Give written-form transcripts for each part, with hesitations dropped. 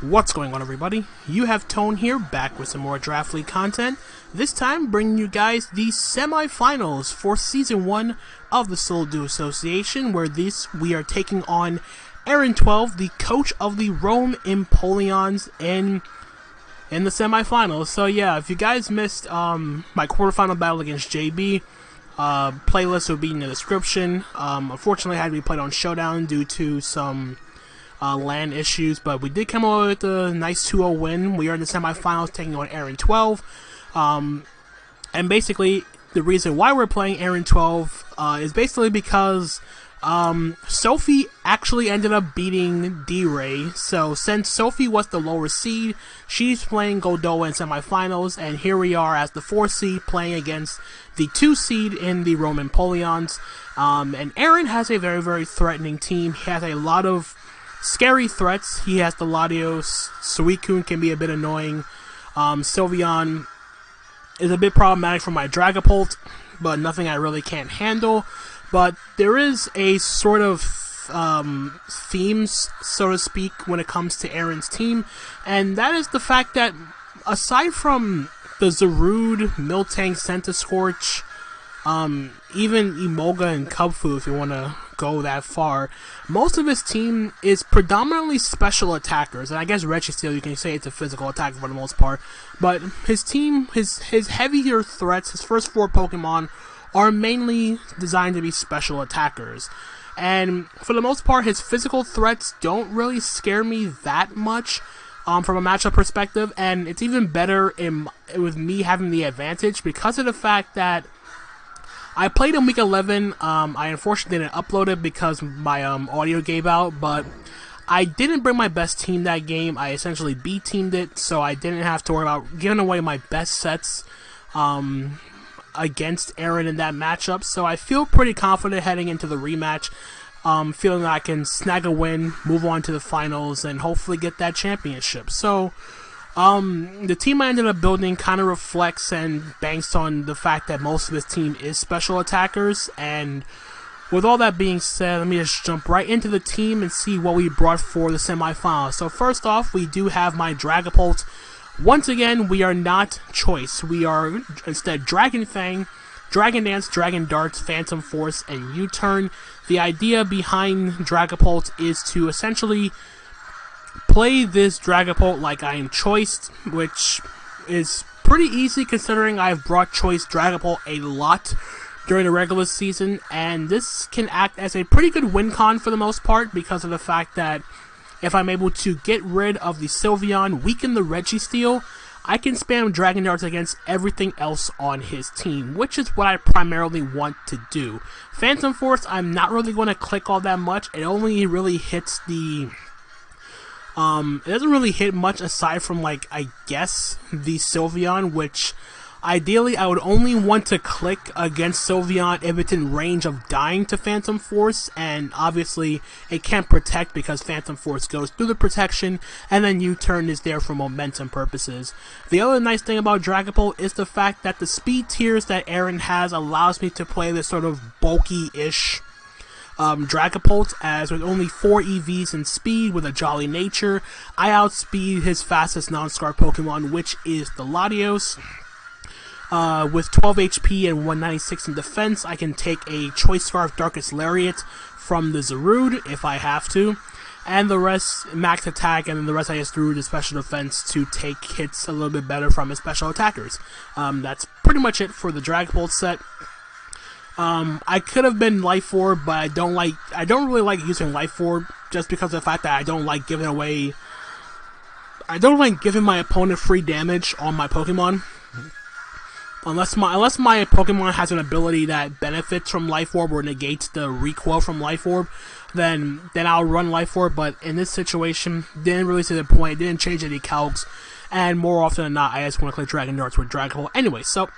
What's going on, everybody? You have Tone here, back with some more Draft League content. This time, bringing you guys the semi-finals for Season 1 of the Solo Duo Association, where we are taking on Aaron 12, the coach of the Rome Empoleons, in the semi-finals. So yeah, if you guys missed my quarterfinal battle against JB, playlist will be in the description. Unfortunately, I had to be played on Showdown due to some LAN issues, but we did come away with a nice 2-0 win. We are in the semifinals taking on Aaron 12. And basically, the reason why we're playing Aaron 12 is basically because Sophie actually ended up beating D-Ray. So since Sophie was the lower seed, she's playing Goldoa in semifinals, and here we are as the 4 seed playing against the 2 seed in the Rome Empoleons. And Aaron has a very, very threatening team. He has a lot of scary threats. He has the Latios. Suicune can be a bit annoying. Sylveon is a bit problematic for my Dragapult, but nothing I really can't handle. But there is a sort of themes, so to speak, when it comes to Aaron's team, and that is the fact that aside from the Zarude, Miltank, Centiskorch, even Emolga and Kubfu, if you want to go that far, most of his team is predominantly special attackers, and I guess Registeel, you can say it's a physical attacker for the most part, but his team, his heavier threats, his first 4 Pokemon, are mainly designed to be special attackers. And for the most part, his physical threats don't really scare me that much from a matchup perspective, and it's even better with me having the advantage because of the fact that I played in Week 11. I unfortunately didn't upload it because my audio gave out, but I didn't bring my best team that game. I essentially B-teamed it, so I didn't have to worry about giving away my best sets against Aaron in that matchup. So I feel pretty confident heading into the rematch, feeling that I can snag a win, move on to the finals, and hopefully get that championship. So the team I ended up building kind of reflects and banks on the fact that most of this team is special attackers. And with all that being said, let me just jump right into the team and see what we brought for the semifinals. So first off, we do have my Dragapult. Once again, we are not Choice. We are instead Dragon Fang, Dragon Dance, Dragon Darts, Phantom Force, and U-Turn. The idea behind Dragapult is to essentially play this Dragapult like I am Choiced, which is pretty easy considering I've brought Choice Dragapult a lot during the regular season, and this can act as a pretty good win con for the most part because of the fact that if I'm able to get rid of the Sylveon, weaken the Registeel, I can spam Dragon Darts against everything else on his team, which is what I primarily want to do. Phantom Force, I'm not really going to click all that much. It only really hits the it doesn't really hit much aside from, like, I guess, the Sylveon, which ideally I would only want to click against Sylveon if it's in range of dying to Phantom Force, and obviously it can't protect because Phantom Force goes through the protection, and then U-Turn is there for momentum purposes. The other nice thing about Dragapult is the fact that the speed tiers that Aaron has allows me to play this sort of bulky-ish Dragapult, as with only 4 EVs in speed with a jolly nature, I outspeed his fastest non-scar Pokemon, which is the Latios. With 12 HP and 196 in defense, I can take a Choice Scarf Darkest Lariat from the Zarude if I have to, and the rest max attack, and then the rest I just threw to special defense to take hits a little bit better from his special attackers. That's pretty much it for the Dragapult set. I could have been Life Orb, but I don't really like using Life Orb just because of the fact that I don't like giving my opponent free damage on my Pokemon. Unless my Pokemon has an ability that benefits from Life Orb or negates the recoil from Life Orb, then I'll run Life Orb, but in this situation, didn't really see the point, didn't change any calcs, and more often than not, I just want to click Dragon Darts with Dragapult. Anyway, so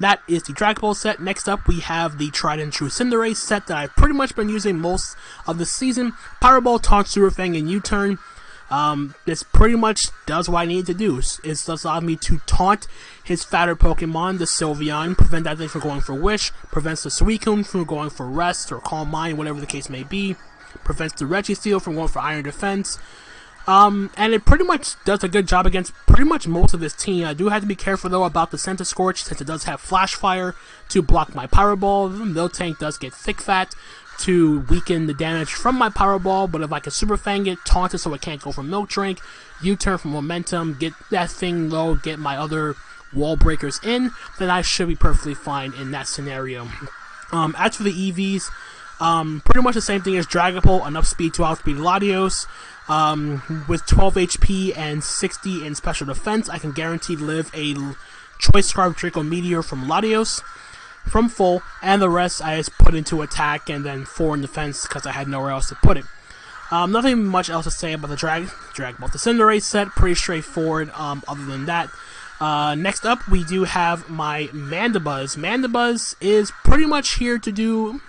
that is the Dragapult set. Next up, we have the Tried and True Cinderace set that I've pretty much been using most of the season. Powerball, Taunt, Surfang, and U-Turn. This pretty much does what I need to do. It allows me to taunt his fatter Pokemon, the Sylveon, prevent that thing from going for Wish, prevents the Suicune from going for Rest or Calm Mind, whatever the case may be, prevents the Registeel from going for Iron Defense, And it pretty much does a good job against pretty much most of this team. I do have to be careful though about the Center Scorch, since it does have Flash Fire to block my Power Ball. The Miltank does get Thick Fat to weaken the damage from my Power Ball, but if I can Super Fang it, taunt it so it can't go for Milk Drink, U-turn for Momentum, get that thing low, get my other wall breakers in, then I should be perfectly fine in that scenario. As for the EVs, pretty much the same thing as Dragapult, enough speed to outspeed Latios. With 12 HP and 60 in special defense, I can guaranteed live a Choice Scarf Draco Meteor from Latios from full, and the rest I just put into attack and then 4 in defense because I had nowhere else to put it. Nothing much else to say about the Dragapult. The Cinderace set, pretty straightforward other than that. Next up, we do have my Mandibuzz. Mandibuzz is pretty much here to do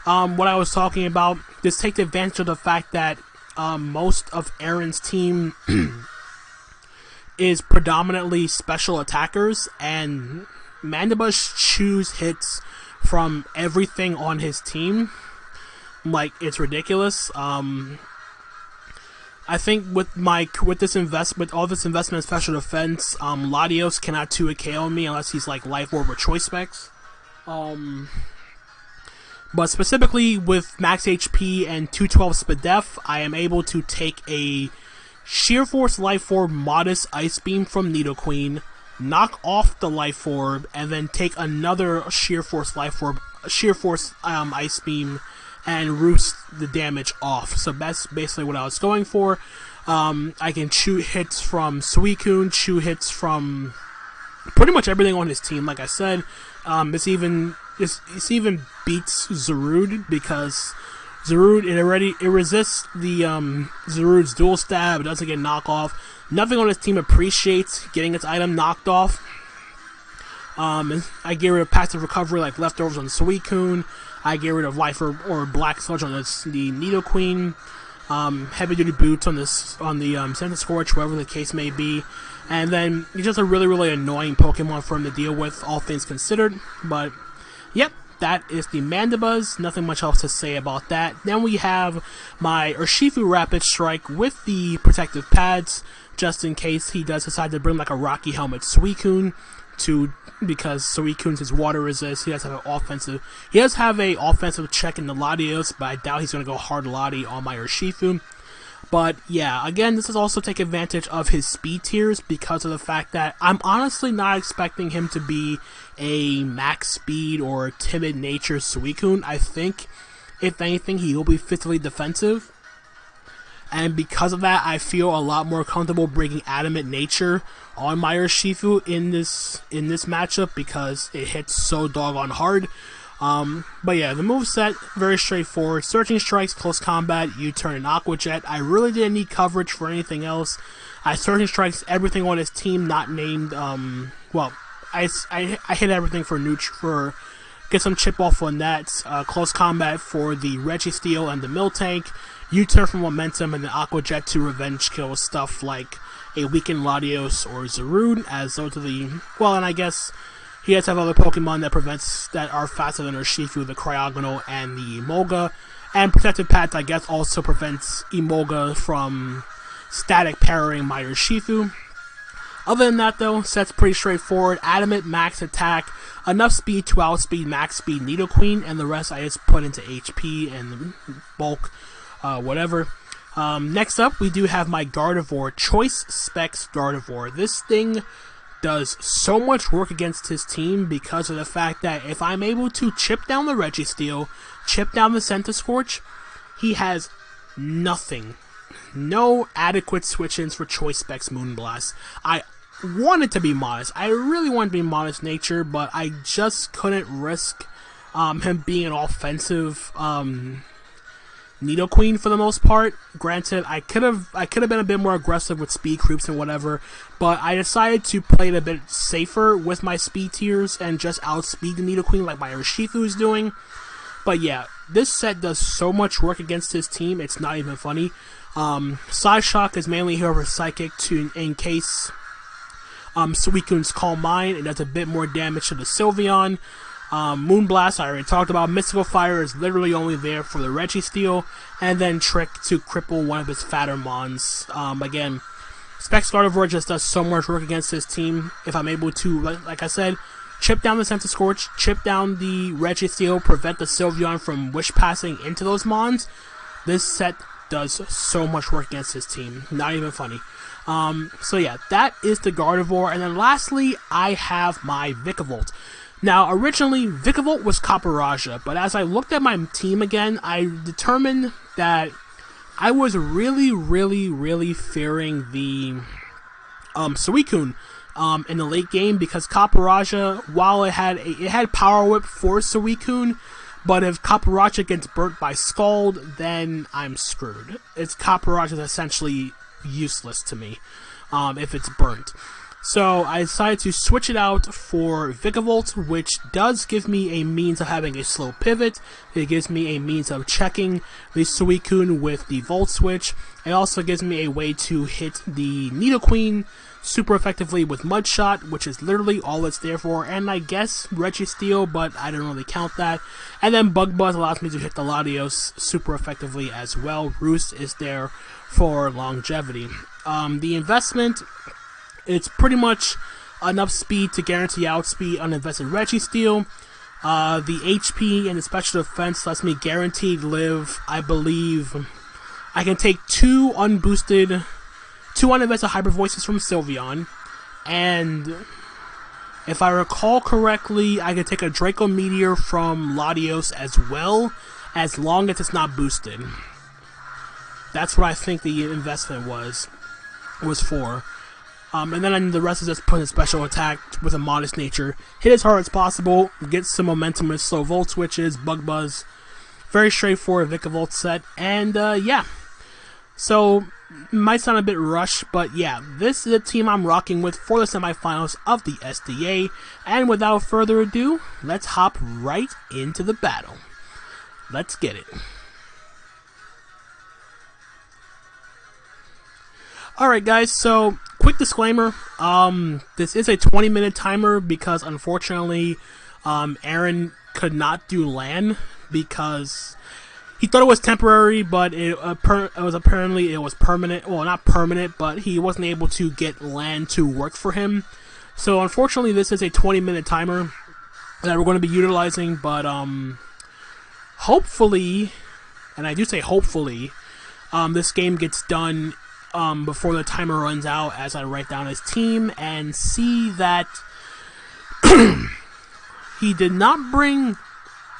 what I was talking about. Just take advantage of the fact that most of Aaron's team is predominantly special attackers, and Mandibuzz chews hits from everything on his team. Like, it's ridiculous. I think with all this investment in special defense, Latios cannot 2-hit KO me unless he's like Life Orb or Choice Specs. But specifically with max HP and 212 Spadef, I am able to take a Sheer Force Life Orb Modest Ice Beam from Nidoqueen, knock off the Life Orb, and then take another Sheer Force Ice Beam and roost the damage off. So that's basically what I was going for. I can chew hits from Suicune, chew hits from pretty much everything on his team. Like I said, this even beats Zarude, because Zarude, it resists the Zarude's dual stab. It doesn't get knocked off. Nothing on his team appreciates getting its item knocked off. I get rid of passive recovery like leftovers on Suicune. I get rid of Life or Black Sludge on the Nidoqueen. Heavy duty boots on the Center Scorch, whatever the case may be. And then he's just a really, really annoying Pokemon for him to deal with, all things considered. But yep, that is the Mandibuzz. Nothing much else to say about that. Then we have my Urshifu Rapid Strike with the protective pads, just in case he does decide to bring like a Rocky Helmet Suicune, because Suicune's his water resist. He does have an offensive check in the Latios, but I doubt he's going to go hard Lati on my Urshifu. But yeah, again, this is also take advantage of his speed tiers, because of the fact that I'm honestly not expecting him to be a max speed or timid nature Suicune. I think, if anything, he will be physically defensive. And because of that, I feel a lot more comfortable bringing Adamant Nature on my Urshifu in this matchup, because it hits so doggone hard. But yeah, the moveset, very straightforward. Searching Strikes, Close Combat, U-turn, and Aqua Jet. I really didn't need coverage for anything else. I Searching Strikes everything on his team not named, well, I hit everything for get some chip off on that. Close Combat for the Registeel and the Miltank. U-turn for Momentum, and then Aqua Jet to revenge kill stuff like a weakened Latios or Zarude, as those are the, well, and I guess he does have other Pokemon that are faster than Urshifu, the Cryogonal and the Emolga. And Protective Pads, I guess, also prevents Emolga from static parrying my Urshifu. Other than that, though, set's pretty straightforward. Adamant, max attack, enough speed to outspeed max speed Nidoqueen, and the rest I just put into HP and bulk, whatever. Next up, we do have my Gardevoir, Choice Specs Gardevoir. This thing does so much work against his team because of the fact that if I'm able to chip down the Registeel, chip down the Center Scorch, he has nothing. No adequate switch-ins for Choice Specs Moonblast. I wanted to be modest. I really wanted to be modest nature, but I just couldn't risk him being an offensive Nidoqueen for the most part. Granted, I could have been a bit more aggressive with speed creeps and whatever, but I decided to play it a bit safer with my speed tiers and just outspeed the Nidoqueen like my Urshifu is doing. But yeah, this set does so much work against his team, it's not even funny. Psyshock is mainly here for Psychic in case Suicune's Calm Mind. It does a bit more damage to the Sylveon. Moonblast, I already talked about. Mystical Fire is literally only there for the Registeel, and then Trick to cripple one of his fatter mons. Again, Specs Gardevoir just does so much work against his team. If I'm able to, like I said, chip down the Sensor Scorch, chip down the Registeel, prevent the Sylveon from Wish Passing into those mons, this set does so much work against his team. Not even funny. So yeah, that is the Gardevoir, and then lastly, I have my Vikavolt. Now, originally, Vikavolt was Copperajah, but as I looked at my team again, I determined that I was really fearing the Suicune in the late game, because Copperajah, while it had Power Whip for Suicune, but if Copperajah gets burnt by Scald, then I'm screwed. Copperajah is essentially useless to me if it's burnt. So I decided to switch it out for Vikavolt, which does give me a means of having a slow pivot. It gives me a means of checking the Suicune with the Volt Switch. It also gives me a way to hit the Nidoqueen super effectively with Mud Shot, which is literally all it's there for, and I guess Registeel, but I don't really count that. And then Bug Buzz allows me to hit the Latios super effectively as well. Roost is there for longevity. The investment, it's pretty much enough speed to guarantee outspeed uninvested Registeel. The HP and the special defense lets me guaranteed live. I believe I can take two uninvested Hyper Voices from Sylveon, and if I recall correctly, I can take a Draco Meteor from Latios as well, as long as it's not boosted. That's what I think the investment was for. And then the rest is just put in special attack with a modest nature. Hit as hard as possible, get some momentum with slow Volt Switches, Bug Buzz. Very straightforward Vikavolt set, and yeah. So, might sound a bit rushed, but yeah, this is the team I'm rocking with for the semifinals of the SDA. And without further ado, let's hop right into the battle. Let's get it. Alright guys, so quick disclaimer, this is a 20-minute timer because unfortunately Aaron could not do LAN because he thought it was temporary, but it was permanent. Well, not permanent, but he wasn't able to get LAN to work for him. So unfortunately this is a 20-minute timer that we're going to be utilizing, but hopefully, and I do say hopefully, this game gets done before the timer runs out, as I write down his team and see that he didn't bring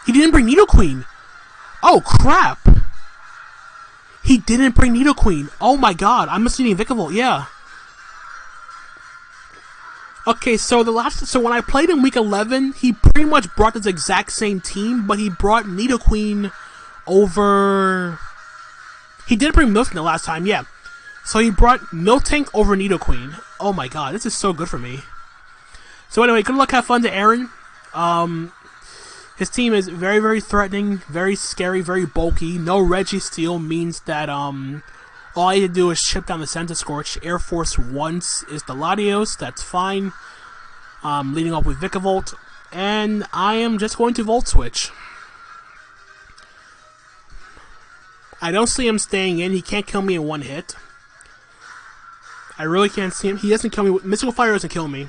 Nidoqueen. Oh crap! He didn't bring Nidoqueen. Oh my god, I'm misleading Vikavolt, yeah. Okay, so when I played in week 11, he pretty much brought this exact same team, but he brought Nidoqueen over. He did bring Miltank the last time, yeah. So he brought Miltank over Nidoqueen. Oh my god, this is so good for me. So anyway, good luck, have fun to Aaron. His team is very threatening, very scary, very bulky. No Registeel means that all I need to do is chip down the Sensor Scorch. Air Force once is the Latios, that's fine. Leading off with Vikavolt. And I am just going to Volt Switch. I don't see him staying in, he can't kill me in one hit. I really can't see him. He doesn't kill me. Mystical Fire doesn't kill me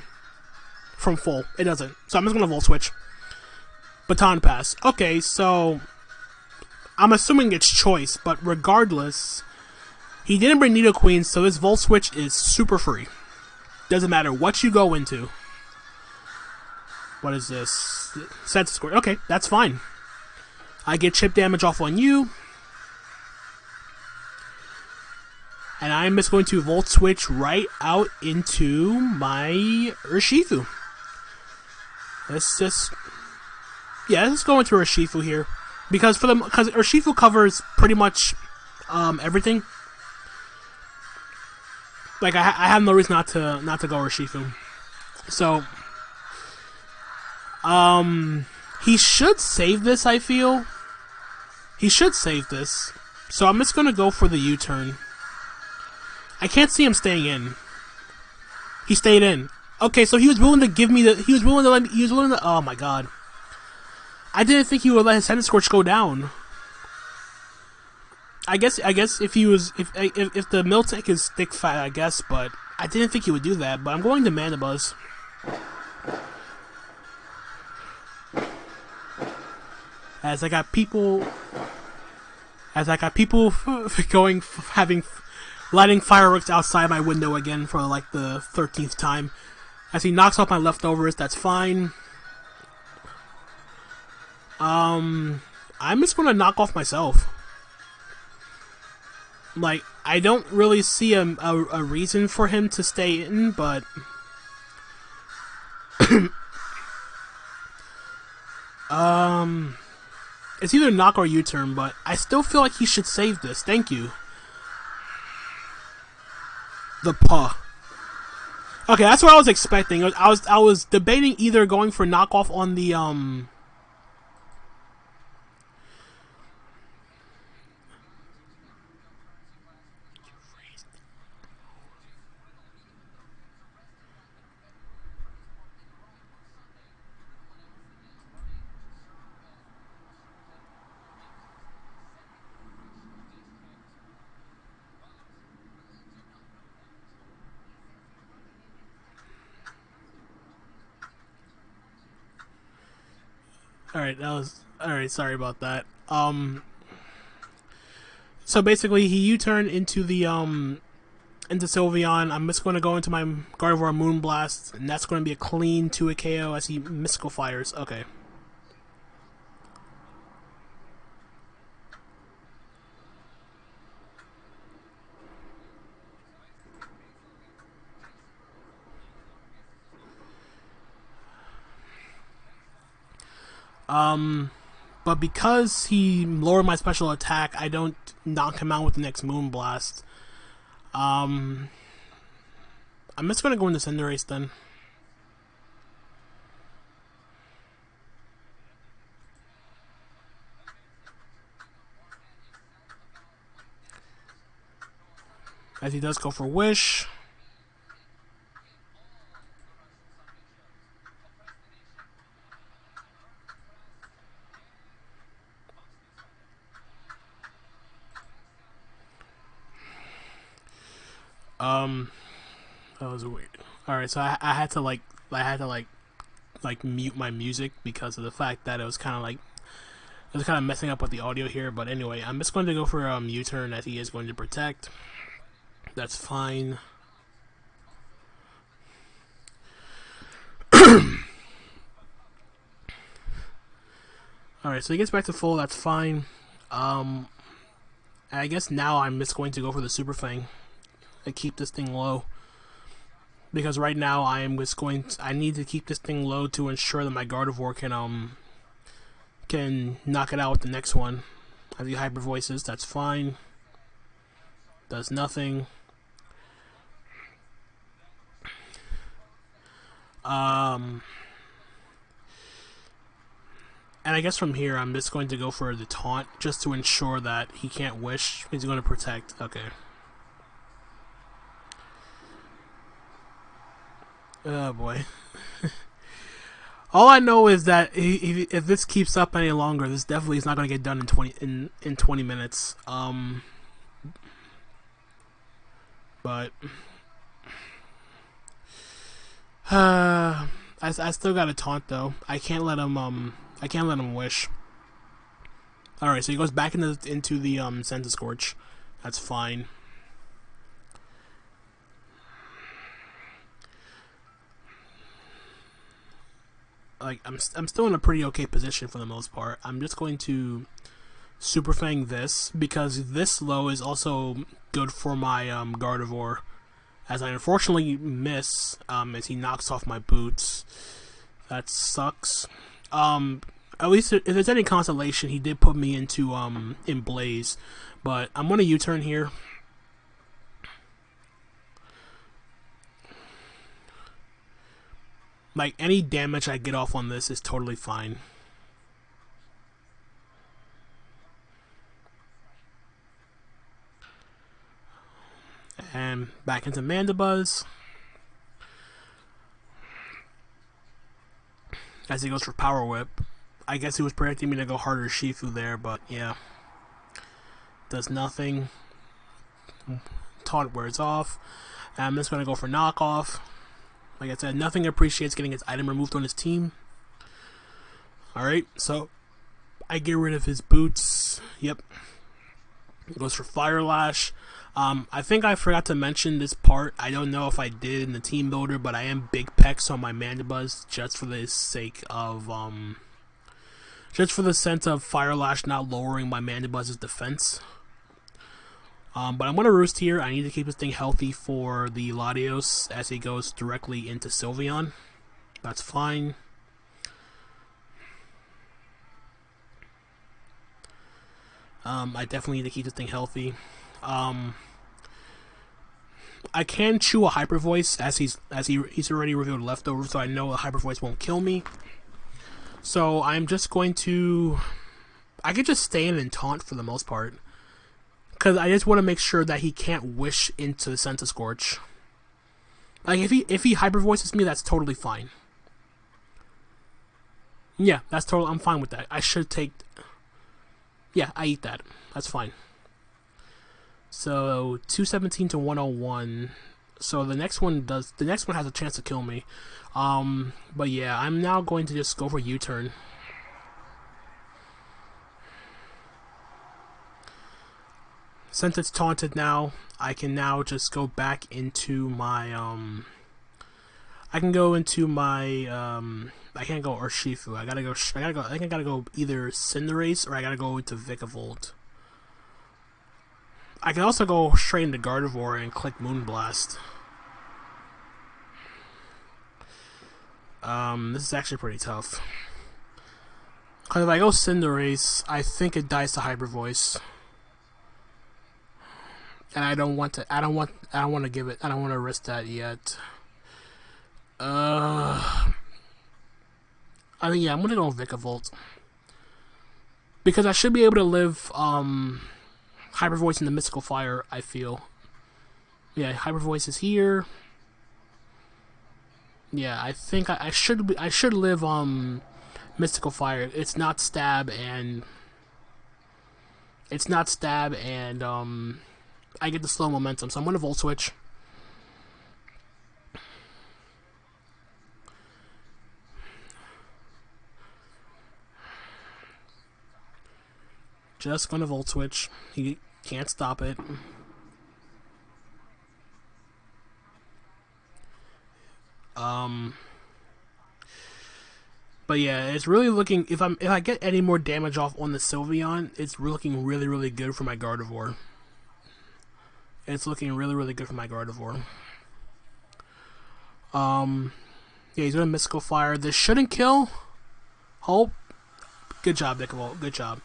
from full. It doesn't. So I'm just going to Volt Switch. Baton Pass. Okay, so I'm assuming it's choice, but regardless, he didn't bring Nidoqueen, so this Volt Switch is super free. Doesn't matter what you go into. What is this? Sensor Scorch. Okay, that's fine. I get chip damage off on you. And I'm just going to Volt Switch right out into my Urshifu. Let's go into Urshifu here. Because Urshifu covers pretty much everything. Like I have no reason not to go Urshifu. So he should save this, I feel. He should save this. So I'm just gonna go for the U-turn. I can't see him staying in. He stayed in. Okay, so he was willing to give me the. He was willing to. Oh my god. I didn't think he would let his Sentence Scorch go down. I guess if he was if the Miltank is thick fat, I guess, but I didn't think he would do that. But I'm going to Mana Buzz. As I got people lighting fireworks outside my window again for like the 13th time. As he knocks off my leftovers, that's fine. I'm just gonna knock off myself. Like, I don't really see a reason for him to stay in, but it's either knock or U-turn, but I still feel like he should save this. Thank you. The paw. Okay, that's what I was expecting. I was debating either going for knockoff on the Alright, sorry about that. So basically he U-turned into the into Sylveon. I'm just gonna go into my Gardevoir Moonblast, and that's gonna be a clean 2 KO as he Mystical Fires. Okay. But because he lowered my special attack, I don't knock him out with the next Moonblast. I'm just gonna go into Cinderace then. As he does go for Wish. That was weird. Alright, so I had to mute my music because of the fact that it was kind of messing up with the audio here. But anyway, I'm just going to go for U-turn as he is going to protect. That's fine. Alright, so he gets back to full, that's fine. I guess now I'm just going to go for the Super Fang and keep this thing low. Because right now I need to keep this thing low to ensure that my Gardevoir can knock it out with the next one. As he Hyper Voices, that's fine. Does nothing. And I guess from here I'm just going to go for the taunt just to ensure that he can't Wish. He's going to protect. Okay. Oh boy. All I know is that if this keeps up any longer, this definitely is not going to get done in 20 minutes. But I still got a taunt though. I can't let him Wish. All right, so he goes back into the Sentence Scorch. That's fine. Like I'm still in a pretty okay position for the most part. I'm just going to Super Fang this because this low is also good for my Gardevoir, as I unfortunately miss as he knocks off my boots. That sucks. At least if there's any consolation, he did put me into in Blaze, but I'm gonna U-turn here. Like, any damage I get off on this is totally fine. And back into Mandibuzz. As he goes for Power Whip. I guess he was predicting me to go harder Shifu there, but yeah. Does nothing. Taunt wears off. And I'm just going to go for knockoff. Like I said, nothing appreciates getting his item removed on his team. Alright, so I get rid of his boots. Yep. Goes for Fire Lash. I think I forgot to mention this part. I don't know if I did in the team builder, but I am big pecs on my Mandibuzz just for the sake of just for the sense of Fire Lash not lowering my Mandibuzz's defense. But I'm gonna roost here. I need to keep this thing healthy for the Latios as he goes directly into Sylveon. That's fine. I definitely need to keep this thing healthy. I can chew a Hyper Voice as he's already revealed Leftover, so I know a Hyper Voice won't kill me. So I'm just going to, I could just stay in and taunt for the most part, because I just want to make sure that he can't wish into the Sense of Scorch. Like if he Hyper Voices me, that's totally fine. Yeah, that's total. I'm fine with that. I should take. Yeah, I eat that. That's fine. So 217 to 101. So the next one has a chance to kill me. But yeah, I'm now going to just go for U-turn. Since it's taunted now, I can now just go back into my I can go into my I can't go Urshifu. I think I gotta go either Cinderace or I gotta go into Vikavolt. I can also go straight into Gardevoir and click Moonblast. This is actually pretty tough. Cause if I go Cinderace, I think it dies to Hyper Voice. And I don't want to give it, I don't want to risk that yet. I mean, yeah, I'm gonna go Vikavolt. Because I should be able to live, Hyper Voice in the Mystical Fire, I feel. Yeah, Hyper Voice is here. Yeah, I think I should live Mystical Fire. It's not stab and I get the slow momentum, so I'm gonna Volt Switch. Just gonna Volt Switch. He can't stop it. But yeah, it's really looking, if I get any more damage off on the Sylveon, it's looking really, really good for my Gardevoir. It's looking really, really good for my Gardevoir. Yeah, he's gonna Mystical Fire. This shouldn't kill. Hope. Good job, Vikavolt. Good job.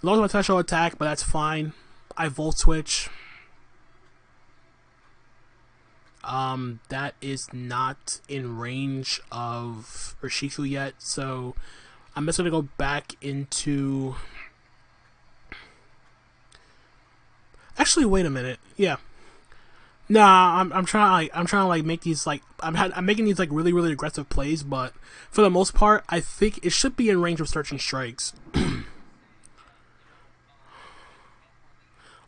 Lowers my special attack, but that's fine. I Volt Switch. That is not in range of Urshifu yet, so I'm just gonna go back into. Actually, wait a minute. Yeah. Nah, I'm trying to like make these like I'm making these like really, really aggressive plays, but for the most part, I think it should be in range of Searching Strikes.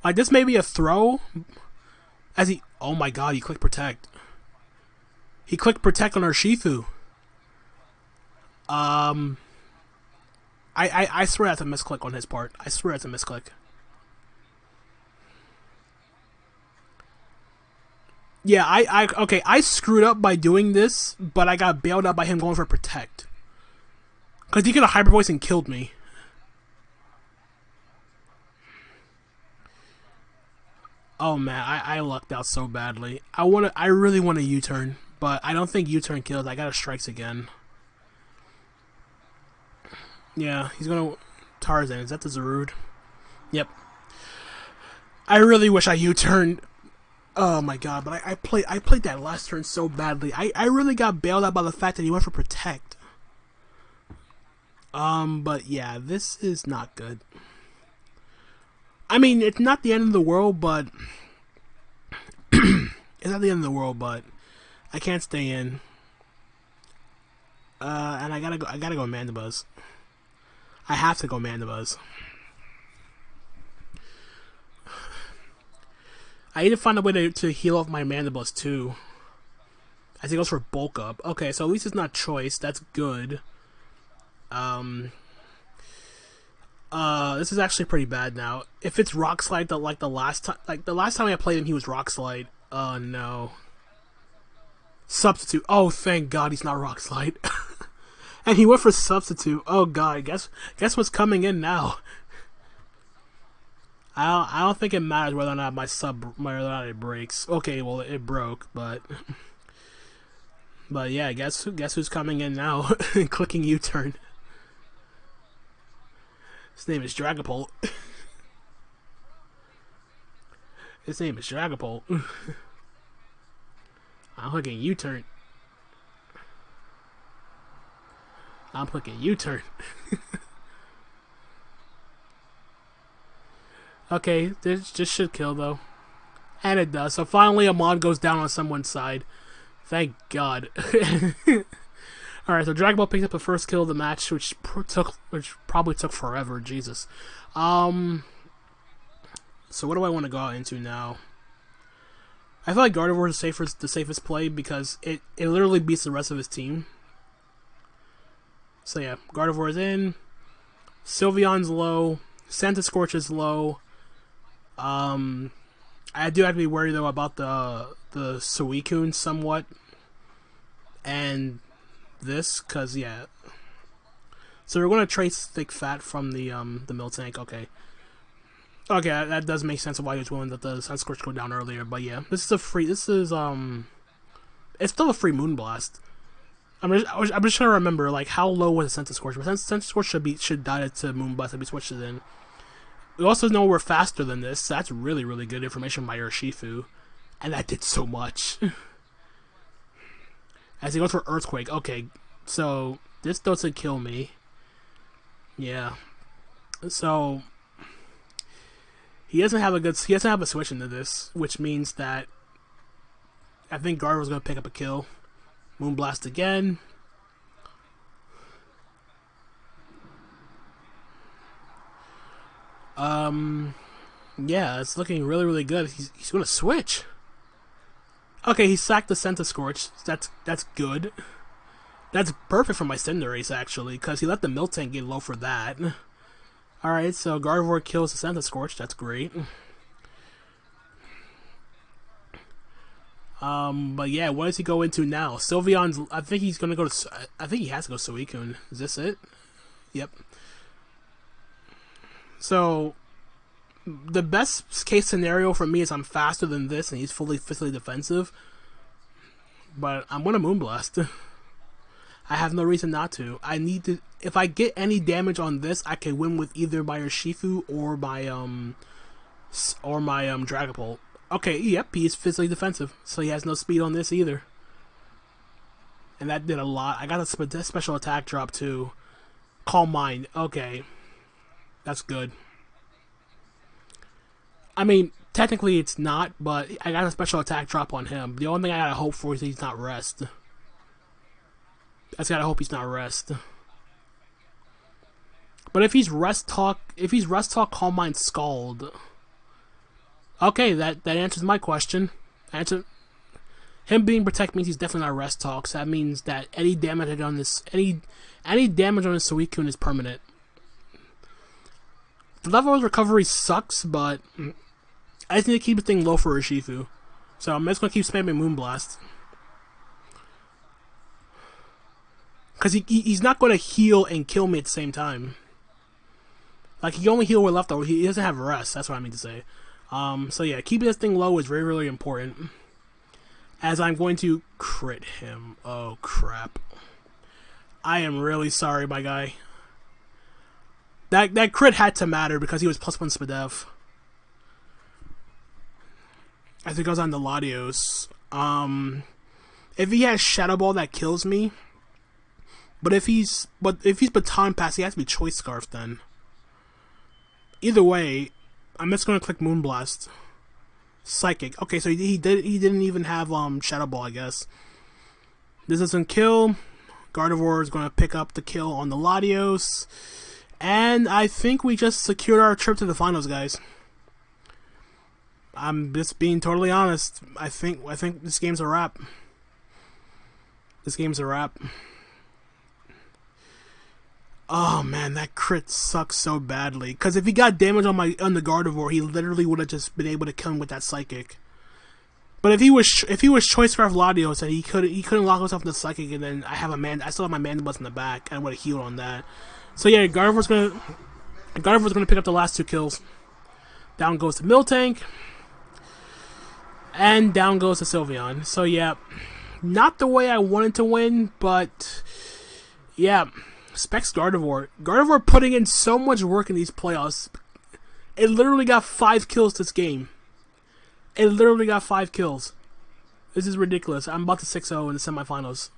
Like, this may be a throw. As he... Oh my god, he clicked Protect. He clicked Protect on Urshifu. I swear that's a misclick on his part. I swear that's a misclick. Yeah, okay, I screwed up by doing this, but I got bailed out by him going for Protect. Because he could have Hyper Voice and killed me. Oh man, I lucked out so badly. I really want a U-turn, but I don't think U-turn kills. I gotta Strikes again. Yeah, he's gonna Tarzan. Is that the Zarude? Yep. I really wish I U-turned. Oh my god, but I played that last turn so badly. I really got bailed out by the fact that he went for Protect. But yeah, this is not good. I mean, it's not the end of the world, but it's not the end of the world, but I can't stay in. And I gotta go Mandibuzz. I have to go Mandibuzz. I need to find a way to heal off my Mandibuzz too. As he goes for bulk up. Okay, so at least it's not choice. That's good. This is actually pretty bad now. If it's Rock Slide, the last time I played him, he was Rock Slide. Oh no. Substitute. Oh, thank God he's not Rock Slide. And he went for Substitute. Oh God, guess what's coming in now. I don't think it matters whether or not whether or not it breaks. Okay, well it broke, but yeah, guess who's coming in now? Clicking U-turn. His name is Dragapult. His name is Dragapult. I'm clicking U-turn. I'm clicking U-turn. Okay, this just should kill though. And it does. So finally a mod goes down on someone's side. Thank God. Alright, so Dragon Ball picked up the first kill of the match, which probably took forever. Jesus. So what do I want to go out into now? I feel like Gardevoir is the safest play because it literally beats the rest of his team. So yeah, Gardevoir is in. Sylveon's low. Scorch is low. I do have to be worried though about the Suicune somewhat, and this, cause yeah. So we're gonna trace Thick Fat from the Miltank. Okay, that does make sense of why he was willing to let the Scorch go down earlier. But yeah, it's still a free Moonblast. I'm just trying to remember like how low was the Scorch. Scorch should die to Moonblast if we switched it in. We also know we're faster than this, so that's really, really good information by Urshifu. And that did so much. As he goes for Earthquake. Okay, so this doesn't kill me. Yeah. So he doesn't have a switch into this, which means that I think Gardevoir's gonna pick up a kill. Moonblast again. Yeah, it's looking really, really good. He's gonna switch. Okay, he sacked the Scorch. That's good. That's perfect for my Cinderace, actually, because he let the Miltank get low for that. Alright, so Gardevoir kills the Scorch. That's great. But yeah, what does he go into now? Sylveon's... I think he's gonna go to... I think he has to go Suicune. Is this it? Yep. So... the best case scenario for me is I'm faster than this and he's physically defensive. But I'm gonna Moonblast. I have no reason not to. I need to. If I get any damage on this, I can win with either my Urshifu or my Dragapult. Okay, yep, he is physically defensive, so he has no speed on this either. And that did a lot. I got a special attack drop too. Calm Mind. Okay, that's good. I mean, technically it's not, but I got a special attack drop on him. The only thing I gotta hope for is he's not Rest. I just gotta hope he's not Rest. But if he's Rest Talk, Calm Mind, Scald. Okay, that answers my question. Him being Protect means he's definitely not Rest Talk. So that means that any damage on this, any damage on this Suicune is permanent. The level of recovery sucks, but I just need to keep the thing low for Urshifu. So I'm just going to keep spamming Moonblast. Because he's not going to heal and kill me at the same time. Like, he can only heal with leftover. He doesn't have Rest. That's what I mean to say. So yeah, keeping this thing low is very, really important. As I'm going to crit him. Oh, crap. I am really sorry, my guy. That crit had to matter because he was +1 Spadef. As he goes on to Latios. If he has Shadow Ball, that kills me. But if he's Baton Pass, he has to be Choice Scarf then. Either way, I'm just gonna click Moonblast. Psychic. Okay, so he didn't even have Shadow Ball, I guess. This doesn't kill. Gardevoir is gonna pick up the kill on the Latios. And I think we just secured our trip to the finals, guys. I'm just being totally honest. I think this game's a wrap. This game's a wrap. Oh man, that crit sucks so badly. Because if he got damage on the Gardevoir, he literally would have just been able to kill him with that Psychic. But if he was Choice Scarf Latios and he couldn't lock himself in the Psychic, and then I still have my Mandibuzz in the back, I would have healed on that. So yeah, Gardevoir's gonna pick up the last 2 kills. Down goes to Miltank. And down goes to Sylveon. So yeah, not the way I wanted to win, but yeah, Specs Gardevoir. Gardevoir putting in so much work in these playoffs. It literally got 5 kills this game. It literally got 5 kills. This is ridiculous. I'm about to 6-0 in the semifinals.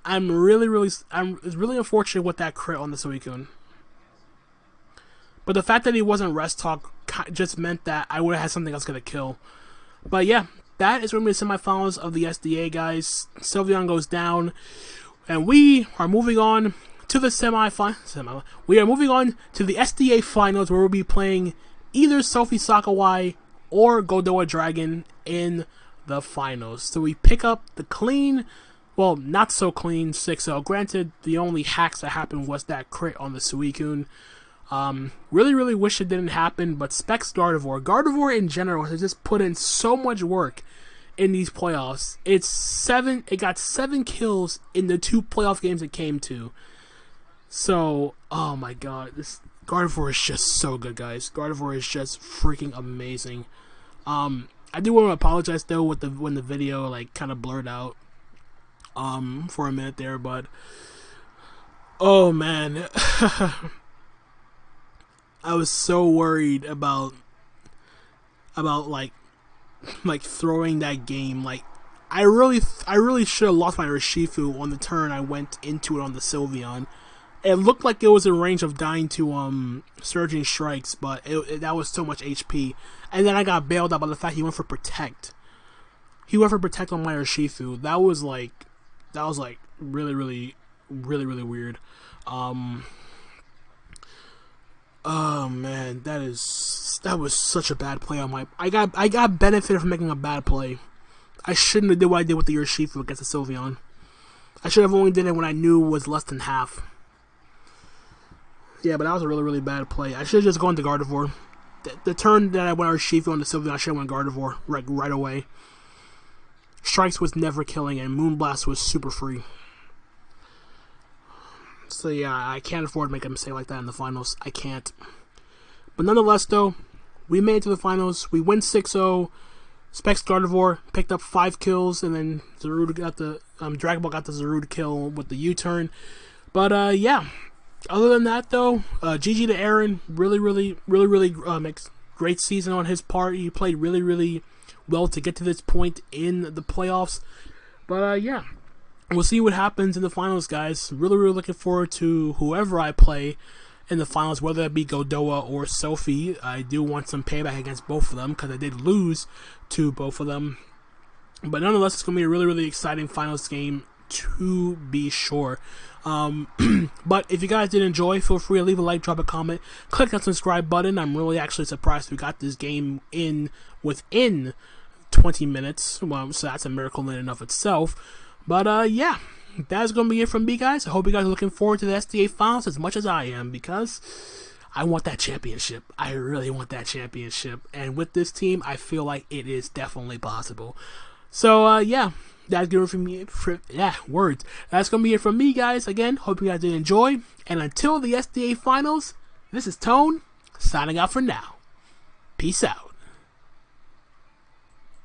It's really unfortunate with that crit on the Suicune. But the fact that he wasn't Rest Talk just meant that I would have had something else gonna kill. But yeah, that is going to be the semifinals of the SDA, guys. Sylveon goes down, and we are moving on to the We are moving on to the SDA finals, where we'll be playing either Sophie Sakawai or Goldoa Dragon in the finals. So we pick up the clean, well, not so clean 6-0. Granted, the only hacks that happened was that crit on the Suicune. Really wish it didn't happen, but Specs Gardevoir in general has just put in so much work in these playoffs. It got 7 kills in the 2 playoff games it came to. So, oh my god, this Gardevoir is just so good, guys. Gardevoir is just freaking amazing. I do want to apologize though when the video like kind of blurred out for a minute there, but oh man. I was so worried about like throwing that game. Like I really should have lost my Urshifu on the turn I went into it on the Sylveon. It looked like it was in range of dying to Surging Strikes, but that was so much HP. And then I got bailed out by the fact he went for Protect. He went for Protect on my Urshifu. That was really weird. Oh man, that was such a bad play on my. I got benefited from making a bad play. I shouldn't have did what I did with the Urshifu against the Sylveon. I should have only did it when I knew it was less than half. Yeah, but that was a really bad play. I should have just gone to Gardevoir. The turn that I went Urshifu on the Sylveon, I should have went Gardevoir right away. Strikes was never killing, and Moonblast was super free. So yeah, I can't afford to make a mistake like that in the finals. I can't. But nonetheless, though, we made it to the finals. We win 6-0. Specs Gardevoir picked up 5 kills, and then Zarude got the Dragon Ball got the Zarude kill with the U-turn. But yeah, other than that, though, GG to Aaron. Really great season on his part. He played really well to get to this point in the playoffs. But yeah. We'll see what happens in the finals, guys. Really looking forward to whoever I play in the finals, whether it be Goldoa or Sophie. I do want some payback against both of them, because I did lose to both of them. But nonetheless, it's going to be a really exciting finals game, to be sure. But if you guys did enjoy, feel free to leave a like, drop a comment, click that subscribe button. I'm really actually surprised we got this game in within 20 minutes. Well, so that's a miracle in and of itself. But yeah, that's going to be it from me, guys. I hope you guys are looking forward to the SDA finals as much as I am, because I want that championship. I really want that championship. And with this team, I feel like it is definitely possible. So yeah, that's going to be it from me. That's going to be it from me, guys. Again, hope you guys did enjoy. And until the SDA finals, this is Tone, signing out for now. Peace out.